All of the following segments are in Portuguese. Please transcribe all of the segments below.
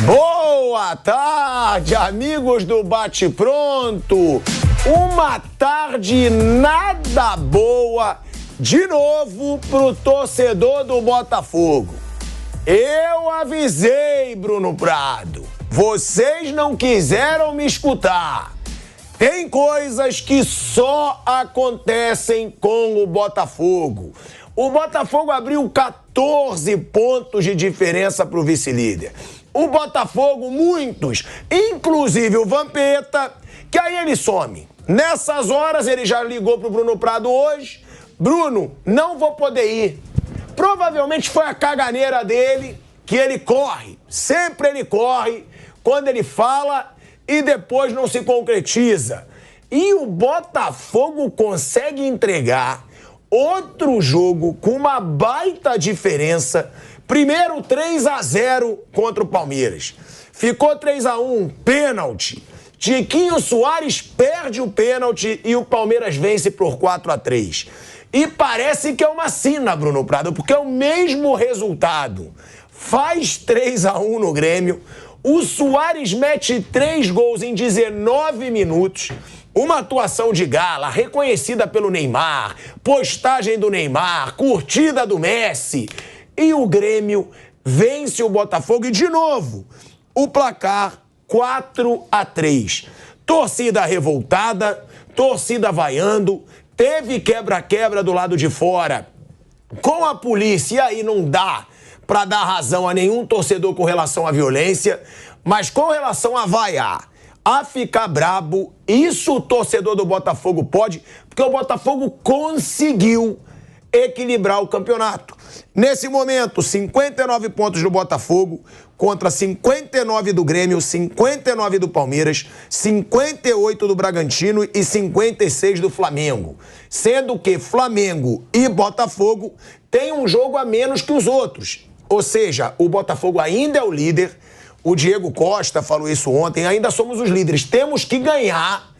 Boa tarde, amigos do Bate Pronto. Uma tarde nada boa de novo pro torcedor do Botafogo. Eu avisei, Bruno Prado. Vocês não quiseram me escutar. Tem coisas que só acontecem com o Botafogo. O Botafogo abriu 14 pontos de diferença pro vice-líder. O Botafogo, muitos, inclusive o Vampeta, que aí ele some. Nessas horas ele já ligou pro Bruno Prado hoje. Bruno, não vou poder ir. Provavelmente foi a caganeira dele, que ele corre. Sempre ele corre quando ele fala e depois não se concretiza. E o Botafogo consegue entregar outro jogo com uma baita diferença. Primeiro 3-0 contra o Palmeiras. Ficou 3-1, pênalti. Tiquinho Soares perde o pênalti e o Palmeiras vence por 4-3. E parece que é uma sina, Bruno Prado, porque é o mesmo resultado. Faz 3-1 no Grêmio. O Soares mete 3 gols em 19 minutos. Uma atuação de gala, reconhecida pelo Neymar, postagem do Neymar, curtida do Messi. E o Grêmio vence o Botafogo e, de novo, o placar 4-3. Torcida revoltada, torcida vaiando, teve quebra-quebra do lado de fora com a polícia. E aí não dá para dar razão a nenhum torcedor com relação à violência, mas com relação a vaiar, a ficar brabo, isso o torcedor do Botafogo pode, porque o Botafogo conseguiu equilibrar o campeonato. Nesse momento, 59 pontos do Botafogo contra 59 do Grêmio, 59 do Palmeiras, 58 do Bragantino e 56 do Flamengo. Sendo que Flamengo e Botafogo têm um jogo a menos que os outros. Ou seja, o Botafogo ainda é o líder. O Diego Costa falou isso ontem. Ainda somos os líderes. Temos que ganhar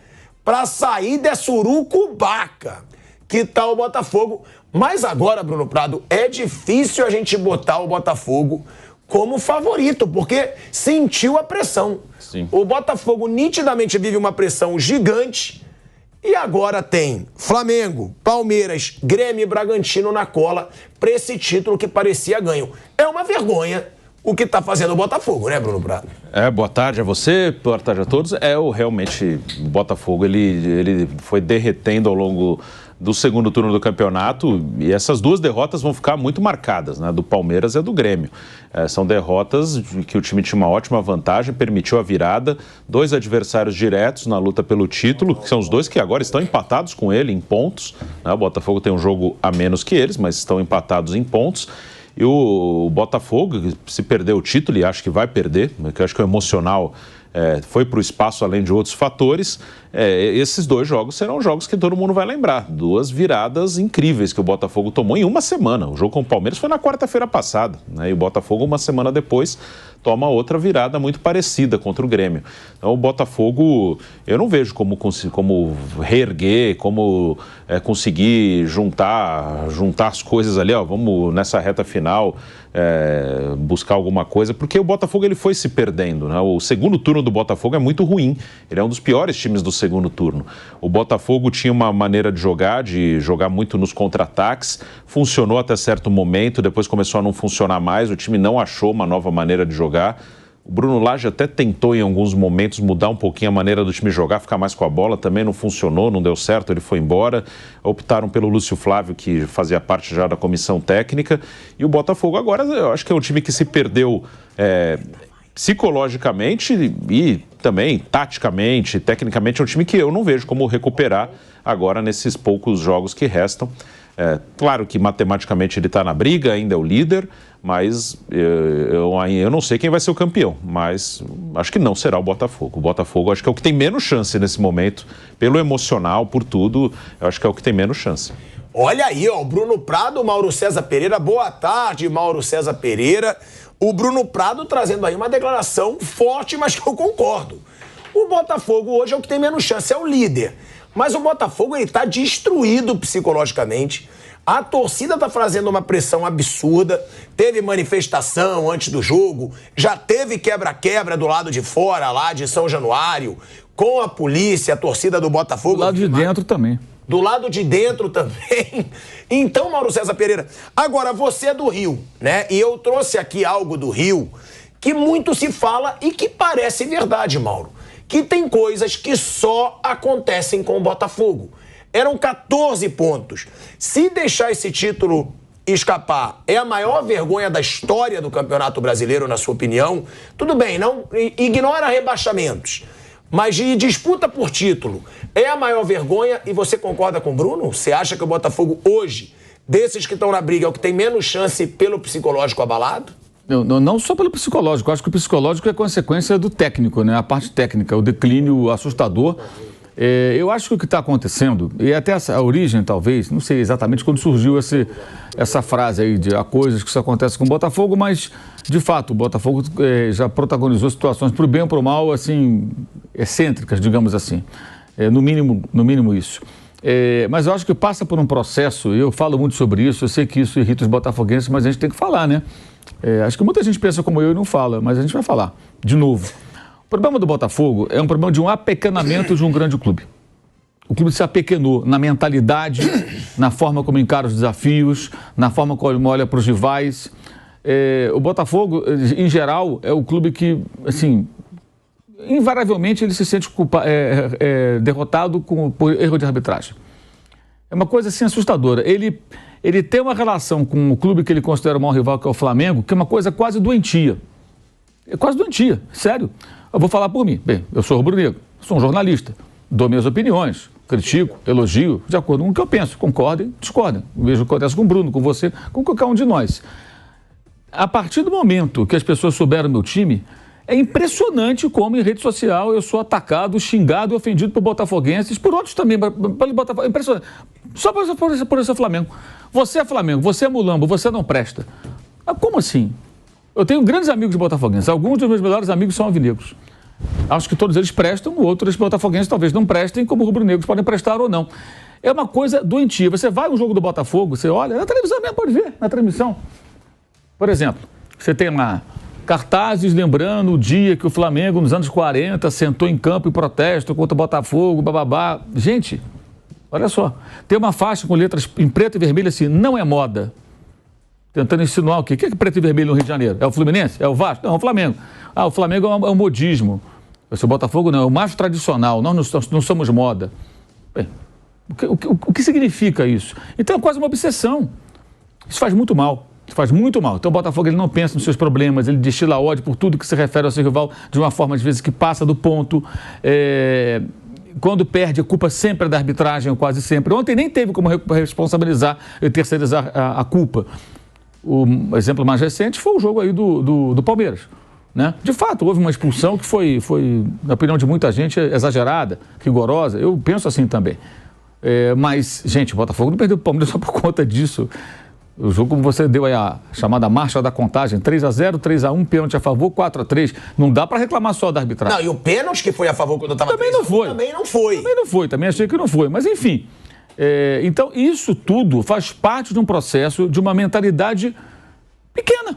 para sair dessa urucubaca que tá o Botafogo. Mas agora, Bruno Prado, é difícil a gente botar o Botafogo como favorito, porque sentiu a pressão. Sim. O Botafogo nitidamente vive uma pressão gigante e agora tem Flamengo, Palmeiras, Grêmio e Bragantino na cola para esse título que parecia ganho. É uma vergonha o que tá fazendo o Botafogo, né, Bruno Prado? Boa tarde a você, boa tarde a todos. Realmente, o Botafogo, ele foi derretendo ao longo do segundo turno do campeonato e essas duas derrotas vão ficar muito marcadas, né, do Palmeiras e do Grêmio. São derrotas que o time tinha uma ótima vantagem, permitiu a virada, 2 adversários diretos na luta pelo título, que são os dois que agora estão empatados com ele em pontos, né? O Botafogo tem um jogo a menos que eles, mas estão empatados em pontos. E o Botafogo, se perder o título, e acho que vai perder, porque eu acho que o emocional foi para o espaço além de outros fatores, esses 2 jogos serão jogos que todo mundo vai lembrar. 2 viradas incríveis que o Botafogo tomou em uma semana. O jogo com o Palmeiras foi na quarta-feira passada, né? E o Botafogo, uma semana depois, toma outra virada muito parecida contra o Grêmio. Então o Botafogo, eu não vejo como reerguer, como conseguir juntar as coisas ali, vamos nessa reta final buscar alguma coisa, porque o Botafogo ele foi se perdendo, né? O segundo turno do Botafogo é muito ruim, ele é um dos piores times do segundo turno. O Botafogo tinha uma maneira de jogar muito nos contra-ataques, funcionou até certo momento, depois começou a não funcionar mais, o time não achou uma nova maneira de jogar. O Bruno Lage até tentou em alguns momentos mudar um pouquinho a maneira do time jogar, ficar mais com a bola, também não funcionou, não deu certo, ele foi embora. Optaram pelo Lúcio Flávio, que fazia parte já da comissão técnica. E o Botafogo agora, eu acho que é um time que se perdeu psicologicamente e também taticamente, tecnicamente, é um time que eu não vejo como recuperar agora nesses poucos jogos que restam. Claro que matematicamente ele está na briga, ainda é o líder, mas eu não sei quem vai ser o campeão, mas acho que não será o Botafogo. O Botafogo acho que é o que tem menos chance nesse momento, pelo emocional, por tudo, eu acho que é o que tem menos chance. Olha aí, o Bruno Prado, Mauro César Pereira. Boa tarde, Mauro César Pereira. O Bruno Prado trazendo aí uma declaração forte, mas que eu concordo. O Botafogo hoje é o que tem menos chance, é o líder. Mas o Botafogo, ele tá destruído psicologicamente. A torcida tá fazendo uma pressão absurda, teve manifestação antes do jogo, já teve quebra-quebra do lado de fora, lá de São Januário, com a polícia, a torcida do Botafogo. Do lado de dentro também. Do lado de dentro também. Então, Mauro César Pereira, agora você é do Rio, né? E eu trouxe aqui algo do Rio que muito se fala e que parece verdade, Mauro. Que tem coisas que só acontecem com o Botafogo. Eram 14 pontos. Se deixar esse título escapar, é a maior vergonha da história do Campeonato Brasileiro, na sua opinião? Tudo bem, não ignora rebaixamentos. Mas de disputa por título, é a maior vergonha e você concorda com o Bruno? Você acha que o Botafogo hoje, desses que estão na briga, é o que tem menos chance pelo psicológico abalado? Não só pelo psicológico, eu acho que o psicológico é consequência do técnico, né? A parte técnica, o declínio assustador. Eu acho que o que está acontecendo, e até a origem talvez, não sei exatamente quando surgiu essa frase aí de há coisas que isso acontece com o Botafogo, mas de fato o Botafogo já protagonizou situações para o bem ou para o mal, assim, excêntricas, digamos assim, no mínimo isso. Mas eu acho que passa por um processo, eu falo muito sobre isso, eu sei que isso irrita os botafoguenses, mas a gente tem que falar, né? Acho que muita gente pensa como eu e não fala, mas a gente vai falar, de novo. O problema do Botafogo é um problema de um apequenamento de um grande clube. O clube se apequenou na mentalidade, na forma como encara os desafios, na forma como olha para os rivais. O Botafogo, em geral, é o clube que, assim, invariavelmente ele se sente derrotado por erro de arbitragem. É uma coisa assim assustadora. Ele tem uma relação com o clube que ele considera o maior rival, que é o Flamengo, que é uma coisa quase doentia. É quase doentia, sério. Eu vou falar por mim. Bem, eu sou rubro-negro, sou um jornalista, dou minhas opiniões, critico, elogio, de acordo com o que eu penso. Concordem, discordem. Vejo o que acontece com o Bruno, com você, com qualquer um de nós. A partir do momento que as pessoas souberam do meu time, é impressionante como em rede social eu sou atacado, xingado e ofendido por botafoguenses, por outros também, pelo Botafogo. É impressionante. Só por esse Flamengo. Você é Flamengo, você é mulambo, você não presta. Mas como assim? Eu tenho grandes amigos de botafoguenses. Alguns dos meus melhores amigos são alvinegros. Acho que todos eles prestam, outros botafoguenses talvez não prestem, como rubro-negros podem prestar ou não. É uma coisa doentia. Você vai no jogo do Botafogo, você olha, na televisão mesmo, pode ver, na transmissão. Por exemplo, você tem lá cartazes lembrando o dia que o Flamengo, nos anos 40, sentou em campo em protesto contra o Botafogo, bababá. Gente, olha só, tem uma faixa com letras em preto e vermelho assim, não é moda. Tentando insinuar o quê? O que é preto e vermelho no Rio de Janeiro? É o Fluminense? É o Vasco? Não, é o Flamengo. O Flamengo é um modismo. O Botafogo não, é o mais tradicional. Nós não somos moda. Bem, o que significa isso? Então é quase uma obsessão. Isso faz muito mal. Faz muito mal. Então o Botafogo ele não pensa nos seus problemas, ele destila ódio por tudo que se refere ao seu rival de uma forma, às vezes, que passa do ponto. Quando perde, a culpa sempre é da arbitragem, quase sempre. Ontem nem teve como responsabilizar e terceirizar a culpa. O exemplo mais recente foi o jogo aí do Palmeiras, né? De fato, houve uma expulsão que foi, na opinião de muita gente, exagerada, rigorosa. Eu penso assim também. Mas, gente, o Botafogo não perdeu o Palmeiras só por conta disso. O jogo, como você deu aí a chamada marcha da contagem, 3-0, 3-1, pênalti a favor, 4-3. Não dá para reclamar só da arbitragem. Não, e o pênalti que foi a favor quando eu estava... Também não foi. Também não foi. Também não foi, também achei que não foi. Mas, enfim... então, isso tudo faz parte de um processo de uma mentalidade pequena,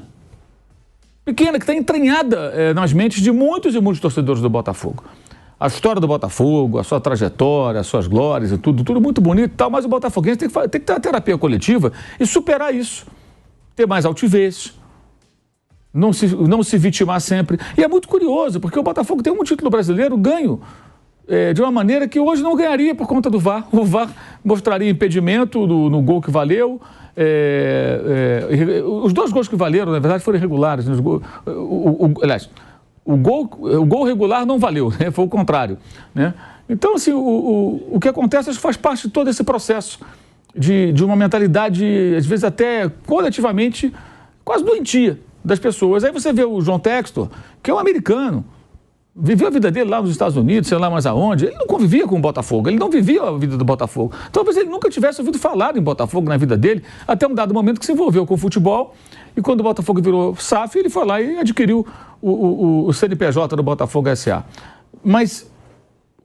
que está entranhada nas mentes de muitos e muitos torcedores do Botafogo. A história do Botafogo, a sua trajetória, as suas glórias e tudo muito bonito e tal, mas o botafoguense tem que ter uma terapia coletiva e superar isso, ter mais altivez, não se vitimar sempre. E é muito curioso, porque o Botafogo tem um título brasileiro ganho de uma maneira que hoje não ganharia por conta do VAR. O VAR mostraria impedimento no gol que valeu. Os dois gols que valeram, na verdade, foram irregulares. Aliás, o gol regular não valeu, né? Foi o contrário, né? Então, assim, o que acontece faz parte de todo esse processo de uma mentalidade, às vezes até coletivamente, quase doentia das pessoas. Aí você vê o João Textor, que é um americano, viveu a vida dele lá nos Estados Unidos, sei lá mais aonde. Ele não convivia com o Botafogo, ele não vivia a vida do Botafogo. Talvez ele nunca tivesse ouvido falar em Botafogo na vida dele, até um dado momento que se envolveu com o futebol. E quando o Botafogo virou SAF, ele foi lá e adquiriu o CNPJ do Botafogo S.A. Mas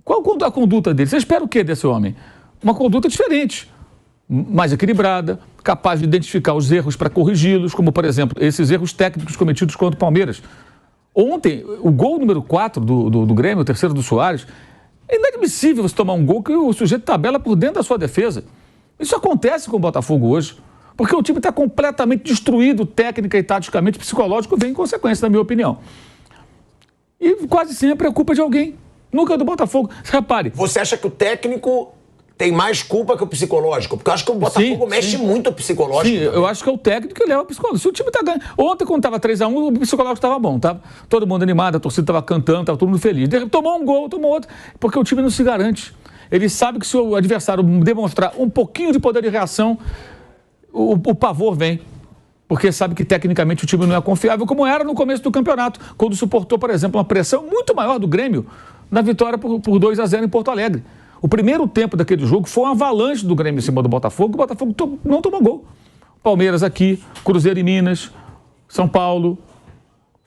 qual a conduta dele? Você espera o quê desse homem? Uma conduta diferente. mais equilibrada, capaz de identificar os erros para corrigi-los, como, por exemplo, esses erros técnicos cometidos contra o Palmeiras. Ontem, o gol número 4 do Grêmio, o terceiro do Soares, é inadmissível você tomar um gol que o sujeito tabela por dentro da sua defesa. Isso acontece com o Botafogo hoje, porque o time está completamente destruído técnica e taticamente, psicológico vem em consequência, na minha opinião. E quase sempre é culpa de alguém, nunca é do Botafogo. Repare. Você acha que o técnico tem mais culpa que o psicológico? Porque eu acho que o Botafogo mexe muito o psicológico. Sim, eu acho que é o técnico que leva o psicológico. Se o time tá ganhando... Ontem, quando estava 3-1, o psicológico estava bom, tá? Todo mundo animado, a torcida estava cantando, estava todo mundo feliz. Tomou um gol, tomou outro, porque o time não se garante. Ele sabe que se o adversário demonstrar um pouquinho de poder de reação, o pavor vem. Porque sabe que tecnicamente o time não é confiável, como era no começo do campeonato, quando suportou, por exemplo, uma pressão muito maior do Grêmio na vitória por 2-0 em Porto Alegre. O primeiro tempo daquele jogo foi uma avalanche do Grêmio em cima do Botafogo. O Botafogo não tomou gol. Palmeiras aqui, Cruzeiro em Minas, São Paulo,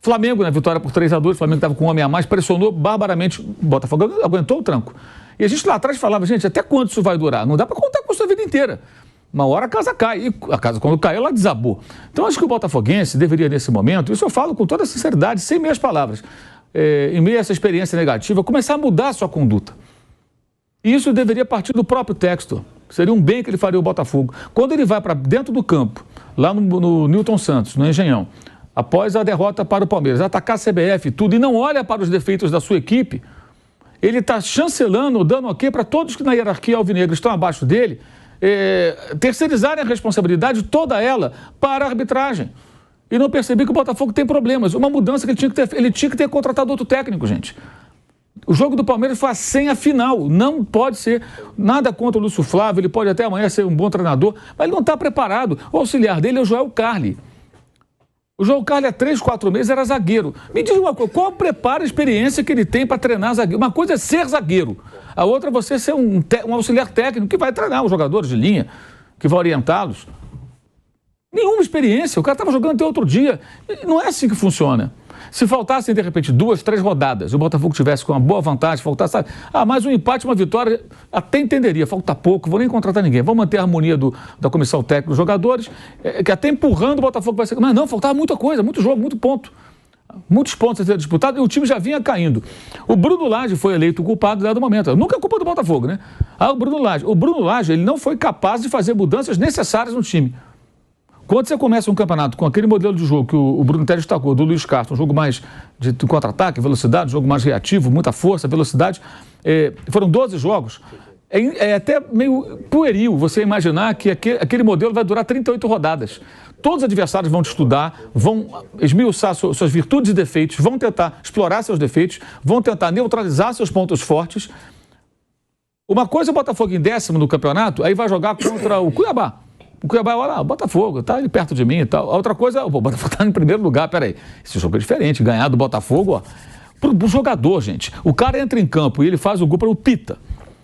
Flamengo na vitória por 3-2. O Flamengo estava com um homem a mais, pressionou barbaramente. O Botafogo aguentou o tranco. E a gente lá atrás falava, gente, até quando isso vai durar? Não dá para contar com a sua vida inteira. Uma hora a casa cai. E a casa, quando caiu, ela desabou. Então, acho que o botafoguense deveria, nesse momento, isso eu falo com toda sinceridade, sem meias palavras, em meio a essa experiência negativa, começar a mudar a sua conduta. E isso deveria partir do próprio Textor. Seria um bem que ele faria o Botafogo. Quando ele vai para dentro do campo, lá no Newton Santos, no Engenhão, após a derrota para o Palmeiras, atacar a CBF e tudo, e não olha para os defeitos da sua equipe, ele está chancelando, dando ok para todos que na hierarquia alvinegra estão abaixo dele, terceirizarem a responsabilidade, toda ela, para a arbitragem. E não perceber que o Botafogo tem problemas. Uma mudança que ele tinha que ter contratado outro técnico, gente. O jogo do Palmeiras foi a senha final. Não pode ser nada contra o Lúcio Flávio, ele pode até amanhã ser um bom treinador, mas ele não está preparado. O auxiliar dele é o Joel Carli. O Joel Carli há 3, 4 meses era zagueiro. Me diz uma coisa, qual o preparo e experiência que ele tem para treinar zagueiro? Uma coisa é ser zagueiro, a outra é você ser um auxiliar técnico que vai treinar os jogadores de linha, que vai orientá-los. Nenhuma experiência, o cara estava jogando até outro dia. Não é assim que funciona. Se faltassem, de repente, 2, 3 rodadas, e o Botafogo tivesse com uma boa vantagem, faltasse, mais um empate, uma vitória, até entenderia, falta pouco, vou nem contratar ninguém, vou manter a harmonia da comissão técnica dos jogadores, que até empurrando o Botafogo vai ser... Mas não, faltava muita coisa, muito jogo, muito ponto. Muitos pontos a ser disputados e o time já vinha caindo. O Bruno Lage foi eleito o culpado dado momento. Nunca é culpa do Botafogo, né? O Bruno Lage. O Bruno Lage, ele não foi capaz de fazer mudanças necessárias no time. Quando você começa um campeonato com aquele modelo de jogo que o Bruno Teles destacou, do Luiz Castro, um jogo mais de contra-ataque, velocidade, um jogo mais reativo, muita força, velocidade, foram 12 jogos. É até meio pueril você imaginar que aquele modelo vai durar 38 rodadas. Todos os adversários vão te estudar, vão esmiuçar suas virtudes e defeitos, vão tentar explorar seus defeitos, vão tentar neutralizar seus pontos fortes. Uma coisa é o Botafogo em 10º no campeonato, aí vai jogar contra o Cuiabá. O Cuiabá, olha lá, o Botafogo, está ali perto de mim e tal. A outra coisa, o Botafogo está em primeiro lugar, peraí. Esse jogo é diferente, ganhar do Botafogo, ó. Pro jogador, gente, o cara entra em campo e ele faz o gol para o Pita.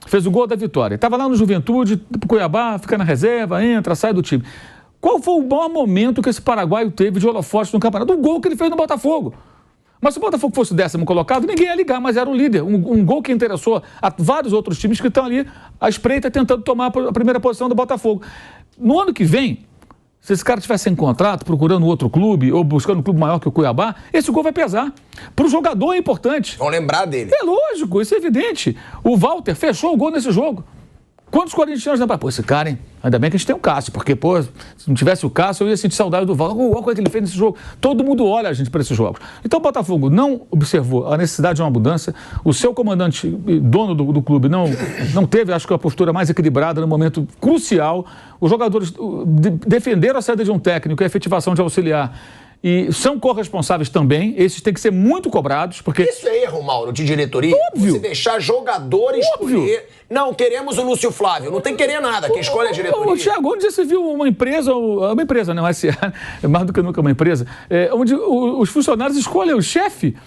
Fez o gol da vitória. Estava lá no Juventude, pro Cuiabá, fica na reserva, entra, sai do time. Qual foi o maior momento que esse paraguaio teve de holofote no campeonato? O gol que ele fez no Botafogo. Mas se o Botafogo fosse o 10º colocado, ninguém ia ligar, mas era o líder. Um gol que interessou a vários outros times que estão ali à espreita tentando tomar a primeira posição do Botafogo. No ano que vem, se esse cara tivesse sem contrato, procurando outro clube ou buscando um clube maior que o Cuiabá, esse gol vai pesar. Para o jogador é importante. Vão lembrar dele. É lógico, isso é evidente. O Walter fechou o gol nesse jogo. Quantos corintianos lembram? Pô, esse cara, hein? Ainda bem que a gente tem o Cássio, porque, pô, se não tivesse o Cássio, eu ia sentir saudade do Walter. Olha o que ele fez nesse jogo. Todo mundo olha a gente para esses jogos. Então o Botafogo não observou a necessidade de uma mudança. O seu comandante, dono do clube, não teve, acho que, a postura mais equilibrada no momento crucial. Os jogadores defenderam a saída de um técnico e a efetivação de auxiliar. E são corresponsáveis também, esses têm que ser muito cobrados, porque... Isso é erro, Mauro, de diretoria? Óbvio. Você deixar jogadores escolher... Não, queremos o Lúcio Flávio, não tem que querer nada, quem escolhe é a diretoria. O Thiago, onde você viu uma empresa, não é SA, é mais do que nunca uma empresa, onde os funcionários escolhem o chefe,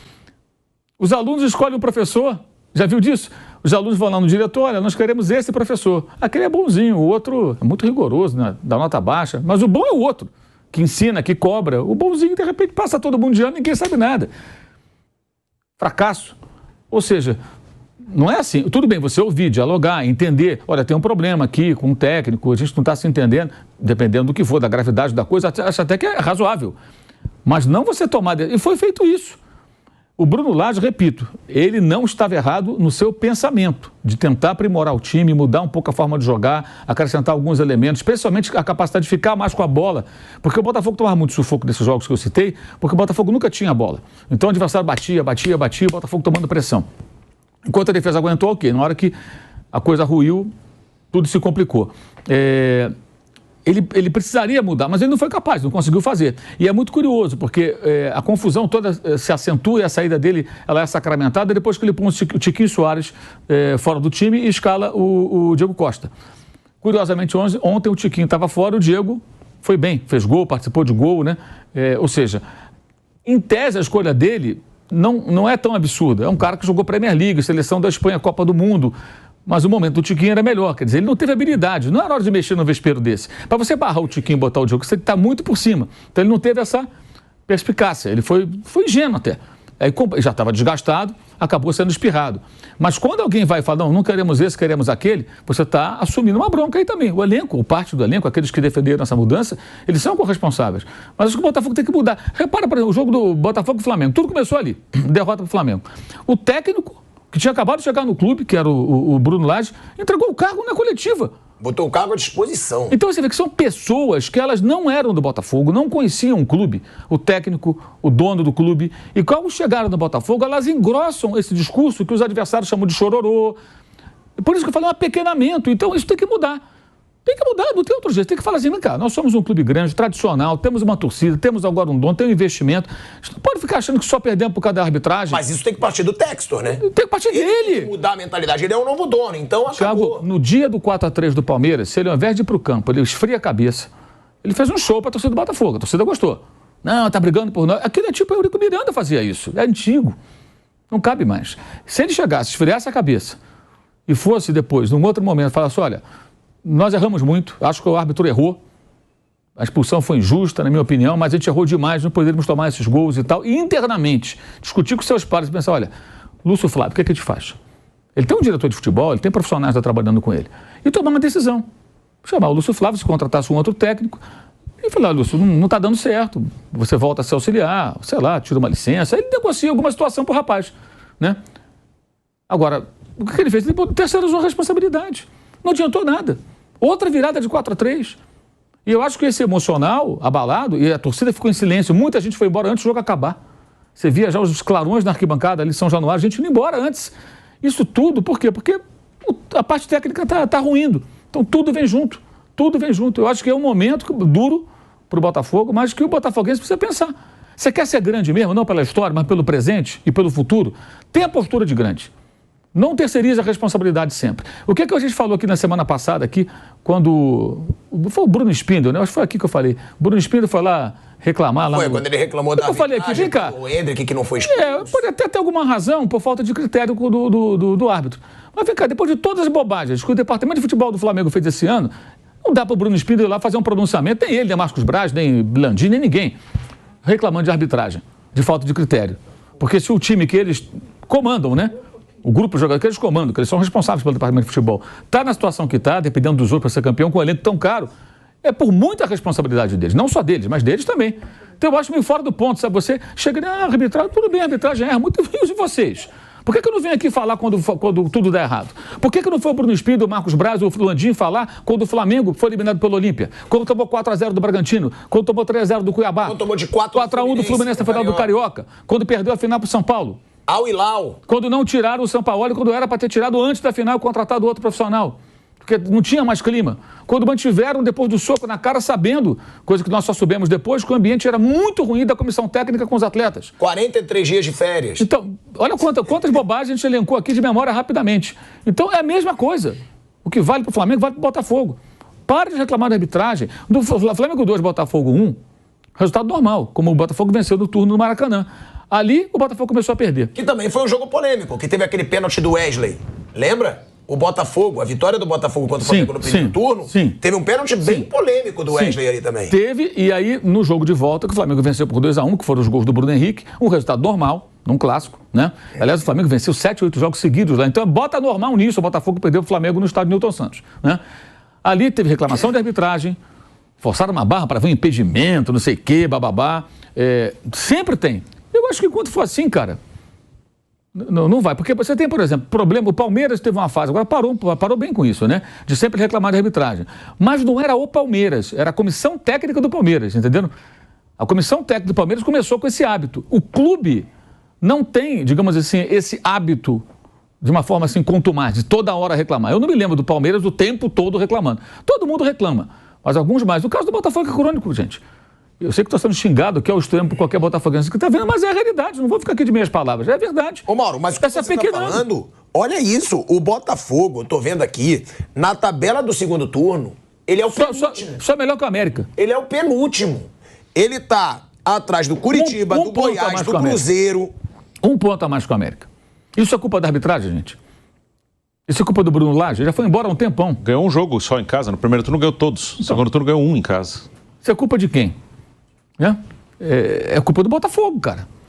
os alunos escolhem o professor, já viu disso? Os alunos vão lá no diretor, olha, nós queremos esse professor. Aquele é bonzinho, o outro é muito rigoroso, né? Dá nota baixa, mas o bom é o outro. Que ensina, que cobra. O bonzinho, de repente, passa todo mundo de ano e ninguém sabe nada. Fracasso. Ou seja, Não é assim. Tudo bem, você ouvir, dialogar, entender. Olha, tem um problema aqui com o técnico, a gente não está se entendendo, dependendo do que for, da gravidade da coisa, acho até que é razoável. Mas não você tomar... E foi feito isso. O Bruno Lage, repito, ele não estava errado no seu pensamento de tentar aprimorar o time, mudar um pouco a forma de jogar, acrescentar alguns elementos, especialmente a capacidade de ficar mais com a bola, porque o Botafogo tomava muito sufoco nesses jogos que eu citei, porque o Botafogo nunca tinha bola. Então o adversário batia, o Botafogo tomando pressão. Enquanto a defesa aguentou, ok. Na hora que a coisa ruiu, tudo se complicou. Ele precisaria mudar, mas ele não foi capaz, não conseguiu fazer. E é muito curioso, porque a confusão toda se acentua e a saída dele ela é sacramentada depois que ele põe o Tiquinho Soares fora do time e escala o Diego Costa. Curiosamente, ontem o Tiquinho estava fora, o Diego foi bem, fez gol, participou de gol, né? Ou seja, em tese a escolha dele não é tão absurda. É um cara que jogou Premier League, seleção da Espanha, Copa do Mundo. Mas o momento do Tiquinho era melhor, quer dizer, ele não teve habilidade, não era hora de mexer no vespeiro desse. Para você barrar o Tiquinho e botar o Diogo, você está muito por cima. Então ele não teve essa perspicácia, ele foi ingênuo até. Aí já estava desgastado, acabou sendo espirrado. Mas quando alguém vai e fala, não queremos esse, queremos aquele, você está assumindo uma bronca aí também. O elenco, ou parte do elenco, aqueles que defenderam essa mudança, eles são corresponsáveis. Mas acho que o Botafogo tem que mudar. Repara, por exemplo, o jogo do Botafogo e Flamengo, tudo começou ali, derrota para o Flamengo. O técnico, que tinha acabado de chegar no clube, que era o Bruno Lage, entregou o cargo na coletiva. Botou o cargo à disposição. Então você vê que são pessoas que elas não eram do Botafogo, não conheciam o clube, o técnico, o dono do clube. E quando chegaram no Botafogo, elas engrossam esse discurso que os adversários chamam de chororô. Por isso que eu falo, é um apequenamento. Então isso tem que mudar. Tem que mudar, não tem outro jeito. Tem que falar assim, vem cá, nós somos um clube grande, tradicional, temos uma torcida, temos agora um dono, tem um investimento. A gente não pode ficar achando que só perdemos por causa da arbitragem. Mas isso tem que partir do Textor, né? Tem que partir dele. Tem que mudar a mentalidade. Ele é um novo dono, então acabou. Thiago, no dia do 4-3 do Palmeiras, se ele ao invés de ir pro campo, ele esfria a cabeça, ele fez um show pra torcida do Botafogo. A torcida gostou. Não, tá brigando por nós. Aquilo é tipo o Eurico Miranda fazia isso. É antigo. Não cabe mais. Se ele chegasse, esfriasse a cabeça e fosse depois, num outro momento, falasse, olha, nós erramos muito, acho que o árbitro errou, a expulsão foi injusta, na minha opinião, mas a gente errou demais, não poderíamos tomar esses gols e tal. E internamente, discutir com seus pares e pensar, olha, Lúcio Flávio, o que é que a gente faz? Ele tem um diretor de futebol, ele tem profissionais que estão trabalhando com ele. E tomar uma decisão. Chamar o Lúcio Flávio, se contratasse um outro técnico, e falar, Lúcio, não está dando certo, você volta a se auxiliar, sei lá, tira uma licença, aí ele negocia alguma situação para o rapaz, né? Agora, o que ele fez? Ele terceirizou a responsabilidade. Não adiantou nada. Outra virada de 4-3. E eu acho que esse emocional abalado, e a torcida ficou em silêncio, muita gente foi embora antes do jogo acabar. Você via já os clarões na arquibancada ali em São Januário, a gente indo embora antes. Isso tudo, por quê? Porque a parte técnica tá ruindo. Então tudo vem junto. Tudo vem junto. Eu acho que é um momento duro para o Botafogo, mas que o botafoguense precisa pensar. Você quer ser grande mesmo, não pela história, mas pelo presente e pelo futuro? Tenha a postura de grande. Não terceirize a responsabilidade sempre. O que a gente falou aqui na semana passada, aqui, quando... Foi o Bruno Spindel, né? Acho que foi aqui que eu falei. O Bruno Spindel foi lá reclamar. Foi, quando ele reclamou da arbitragem, eu falei aqui, vem cá. O Hendrick que não foi expulso. Pode até ter alguma razão por falta de critério do árbitro. Mas vem cá, depois de todas as bobagens que o Departamento de Futebol do Flamengo fez esse ano, não dá para o Bruno Spindel ir lá fazer um pronunciamento, nem ele, nem Marcos Braz, nem Blandini, nem ninguém, reclamando de arbitragem, de falta de critério. Porque se o time que eles comandam, né? O grupo de jogadores que eles comandam, que eles são responsáveis pelo departamento de futebol, está na situação que está, dependendo dos outros para ser campeão, com um elenco tão caro, é por muita responsabilidade deles. Não só deles, mas deles também. Então eu acho meio fora do ponto, sabe? Você chega e arbitragem, tudo bem, a arbitragem erra muito, e vocês? Por que eu não venho aqui falar quando tudo dá errado? Por que não foi o Bruno Spindel, o Marcos Braz ou o Landim falar quando o Flamengo foi eliminado pelo Olímpia? Quando tomou 4-0 do Bragantino? Quando tomou 3-0 do Cuiabá? Quando tomou de 4-1 do Fluminense na final do Carioca? Quando perdeu a final para o São Paulo? Al Hilal. Quando não tiraram o Sampaoli, quando era para ter tirado antes da final e contratado outro profissional. Porque não tinha mais clima. Quando mantiveram depois do soco na cara, sabendo, coisa que nós só soubemos depois, que o ambiente era muito ruim da comissão técnica com os atletas. 43 dias de férias. Então, olha quantas bobagens a gente elencou aqui de memória rapidamente. Então é a mesma coisa. O que vale para o Flamengo, vale para o Botafogo. Pare de reclamar da arbitragem. Do Flamengo 2, Botafogo 1, resultado normal, como o Botafogo venceu no turno no Maracanã. Ali, o Botafogo começou a perder. Que também foi um jogo polêmico, que teve aquele pênalti do Wesley. Lembra? O Botafogo, a vitória do Botafogo contra o Flamengo no primeiro turno, teve um pênalti bem polêmico do Wesley ali também. Teve, e aí, no jogo de volta, que o Flamengo venceu por 2-1, que foram os gols do Bruno Henrique, um resultado normal, num clássico, né? Aliás, o Flamengo venceu 7, 8 jogos seguidos lá. Então, bota normal nisso, o Botafogo perdeu o Flamengo no estádio Newton Santos, né? Ali teve reclamação de arbitragem, forçaram uma barra para ver um impedimento, não sei o quê, bababá. Sempre tem. Eu acho que enquanto for assim, cara, não vai. Porque você tem, por exemplo, problema, o Palmeiras teve uma fase, agora parou bem com isso, né? De sempre reclamar de arbitragem. Mas não era o Palmeiras, era a comissão técnica do Palmeiras, entendeu? A comissão técnica do Palmeiras começou com esse hábito. O clube não tem, digamos assim, esse hábito de uma forma assim contumaz, de toda hora reclamar. Eu não me lembro do Palmeiras o tempo todo reclamando. Todo mundo reclama, mas alguns mais. O caso do Botafogo é crônico, gente. Eu sei que estou sendo xingado, que é o extremo por qualquer botafoguense que está vendo, mas é a realidade, não vou ficar aqui de meias palavras, é verdade. Ô Mauro, mas o que você está falando, olha isso, o Botafogo, eu tô vendo aqui, na tabela do segundo turno, ele é o penúltimo. Só melhor que o América. Ele é o penúltimo. Ele tá atrás do Curitiba, do Goiás, do Cruzeiro. Um ponto a mais com o América. Isso é culpa da arbitragem, gente? Isso é culpa do Bruno Lage? Já foi embora há um tempão. Ganhou um jogo só em casa, no primeiro turno ganhou todos, no segundo turno ganhou um em casa. Isso é culpa de quem? É culpa do Botafogo, cara.